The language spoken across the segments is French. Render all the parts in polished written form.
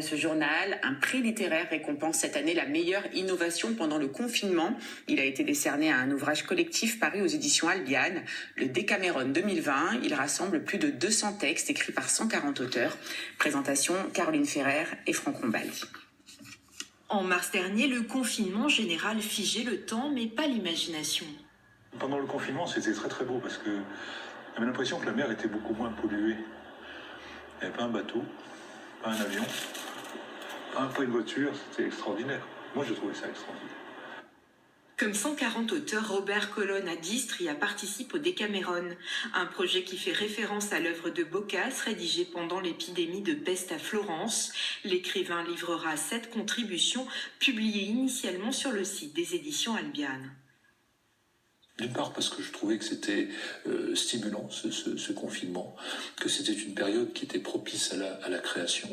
D'après ce journal, un prix littéraire récompense cette année la meilleure innovation pendant le confinement. Il a été décerné à un ouvrage collectif paru aux éditions Albiane, le Décameron 2020. Il rassemble plus de 200 textes écrits par 140 auteurs. Présentation Caroline Ferrer et Franck Rombaldi. En mars dernier, le confinement général figeait le temps, mais pas l'imagination. Pendant le confinement, c'était très très beau parce que j'avais l'impression que la mer était beaucoup moins polluée. Il n'y avait pas un bateau, pas un avion, pas une voiture, c'était extraordinaire. Moi, je trouvais ça extraordinaire. Comme 140 auteurs, Robert Colonne à Distre y participe au Décameron, un projet qui fait référence à l'œuvre de Boccace rédigée pendant l'épidémie de peste à Florence. L'écrivain livrera 7 contributions publiées initialement sur le site des éditions Albiane. D'une part parce que je trouvais que c'était stimulant ce confinement, que c'était une période qui était propice à la création,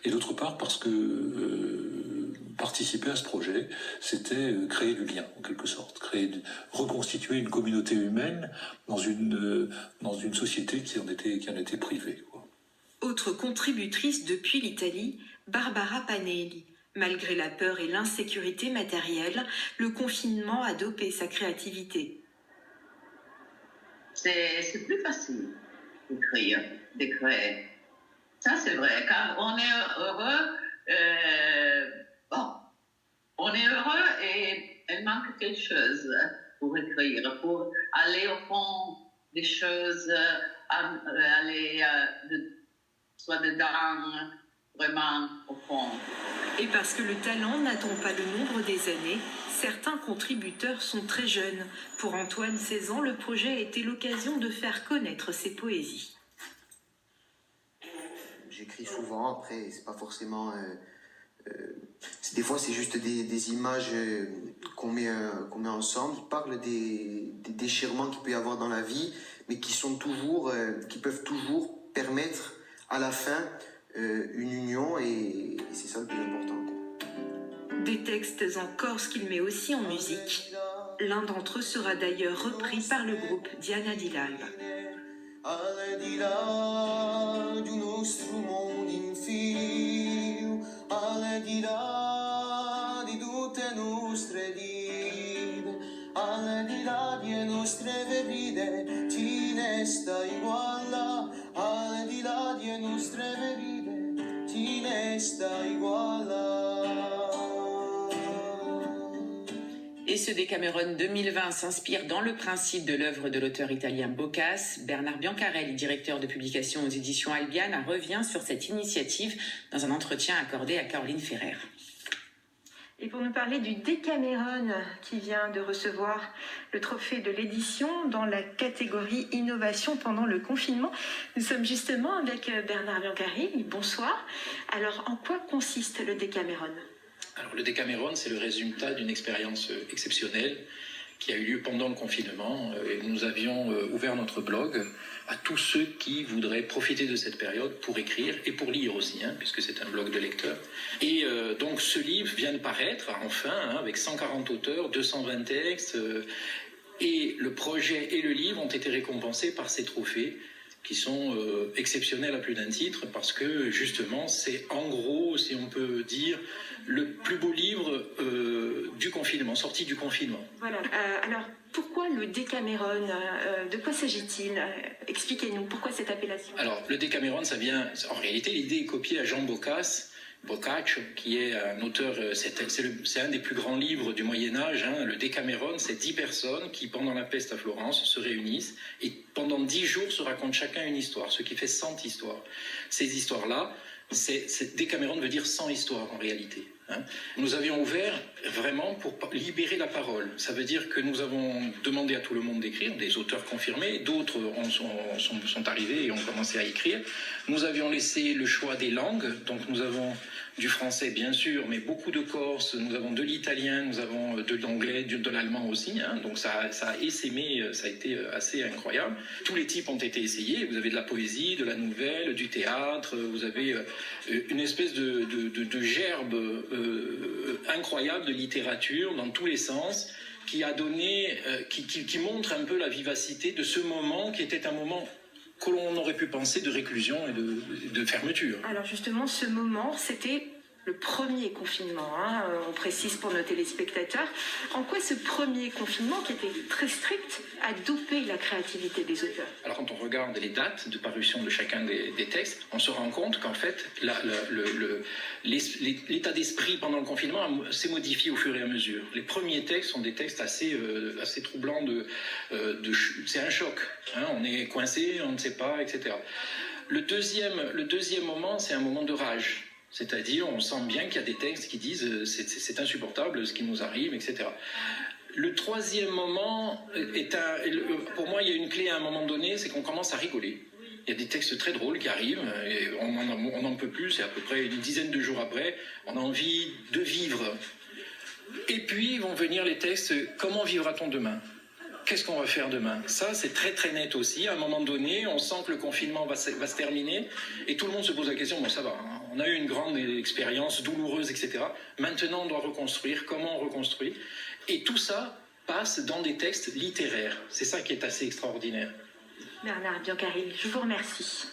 et d'autre part parce que participer à ce projet, c'était créer du lien en quelque sorte, reconstituer une communauté humaine dans une société qui en était privée, quoi. Autre contributrice depuis l'Italie, Barbara Panelli. Malgré la peur et l'insécurité matérielle, le confinement a dopé sa créativité. C'est plus facile d'écrire, de créer. Ça, c'est vrai. Quand on est heureux, on est heureux et il manque quelque chose pour écrire, pour aller au fond des choses, aller soit dedans, vraiment au fond. Et parce que le talent n'attend pas le nombre des années, certains contributeurs sont très jeunes. Pour Antoine 16 ans, le projet a été l'occasion de faire connaître ses poésies. J'écris souvent, après c'est pas forcément... des fois c'est juste des images qu'on met ensemble, qui parlent des déchirements qu'il peut y avoir dans la vie, mais qui peuvent toujours permettre à la fin une union, et c'est ça le plus important. Des textes en corse qu'il met aussi en musique. L'un d'entre eux sera d'ailleurs repris par le groupe Diana Di Lalba. Al di là du nostro mondo in fio, al di là di tutte nostre vite, al di là di nostre ferite, ci resta uguale, al di là di nostre ferite, ci resta uguale. Et ce Décameron 2020 s'inspire dans le principe de l'œuvre de l'auteur italien Boccace. Bernard Biancarelli, directeur de publication aux éditions Albiane, revient sur cette initiative dans un entretien accordé à Caroline Ferrer. Et pour nous parler du Décameron qui vient de recevoir le trophée de l'édition dans la catégorie Innovation pendant le confinement, nous sommes justement avec Bernard Biancarelli. Bonsoir. Alors, en quoi consiste le Décameron ? Alors, le Décameron, c'est le résultat d'une expérience exceptionnelle qui a eu lieu pendant le confinement. Et nous avions ouvert notre blog à tous ceux qui voudraient profiter de cette période pour écrire et pour lire aussi, puisque c'est un blog de lecteurs. Et donc ce livre vient de paraître, enfin, avec 140 auteurs, 220 textes. Et le projet et le livre ont été récompensés par ces trophées qui sont exceptionnels à plus d'un titre, parce que justement, c'est en gros, si on peut dire, le plus beau livre du confinement, sorti du confinement. Voilà. Alors, pourquoi le Décameron ? De quoi s'agit-il ? Expliquez-nous, pourquoi cette appellation ? Alors, le Décameron, ça vient... En réalité, l'idée est copiée à Jean Boccace, qui est un auteur, c'est un des plus grands livres du Moyen-Âge. Le Décameron, c'est 10 personnes qui, pendant la peste à Florence, se réunissent et pendant 10 jours se racontent chacun une histoire, ce qui fait 100 histoires. Ces histoires-là, Décameron veut dire 100 histoires en réalité. Nous avions ouvert vraiment pour libérer la parole. Ça veut dire que nous avons demandé à tout le monde d'écrire, des auteurs confirmés, d'autres sont arrivés et ont commencé à écrire. Nous avions laissé le choix des langues, donc nous avons du français bien sûr, mais beaucoup de corse, nous avons de l'italien, nous avons de l'anglais, de l'allemand aussi, donc ça a essaimé, ça a été assez incroyable. Tous les types ont été essayés, vous avez de la poésie, de la nouvelle, du théâtre, vous avez une espèce de gerbe incroyable de littérature dans tous les sens, qui a donné, qui montre un peu la vivacité de ce moment qui était un moment que l'on aurait pu penser de réclusion et de fermeture. Alors justement, ce moment, c'était le premier confinement, hein, on précise pour nos téléspectateurs. En quoi ce premier confinement, qui était très strict, a dopé la créativité des auteurs? Alors quand on regarde les dates de parution de chacun des textes, on se rend compte qu'en fait, l'état d'esprit pendant le confinement s'est modifié au fur et à mesure. Les premiers textes sont des textes assez troublants, c'est un choc, hein, on est coincé, on ne sait pas, etc. Le deuxième moment, c'est un moment de rage. C'est-à-dire, on sent bien qu'il y a des textes qui disent c'est insupportable ce qui nous arrive, etc. Le troisième moment pour moi, il y a une clé à un moment donné, c'est qu'on commence à rigoler. Il y a des textes très drôles qui arrivent, et on n'en peut plus, c'est à peu près une dizaine de jours après, on a envie de vivre. Et puis vont venir les textes, comment vivra-t-on demain ? Qu'est-ce qu'on va faire demain ? Ça, c'est très très net aussi. À un moment donné, on sent que le confinement va se terminer et tout le monde se pose la question, bon ça va, hein, on a eu une grande expérience douloureuse, etc. Maintenant, on doit reconstruire. Comment on reconstruit ? Et tout ça passe dans des textes littéraires. C'est ça qui est assez extraordinaire. Bernard Biancaril, je vous remercie.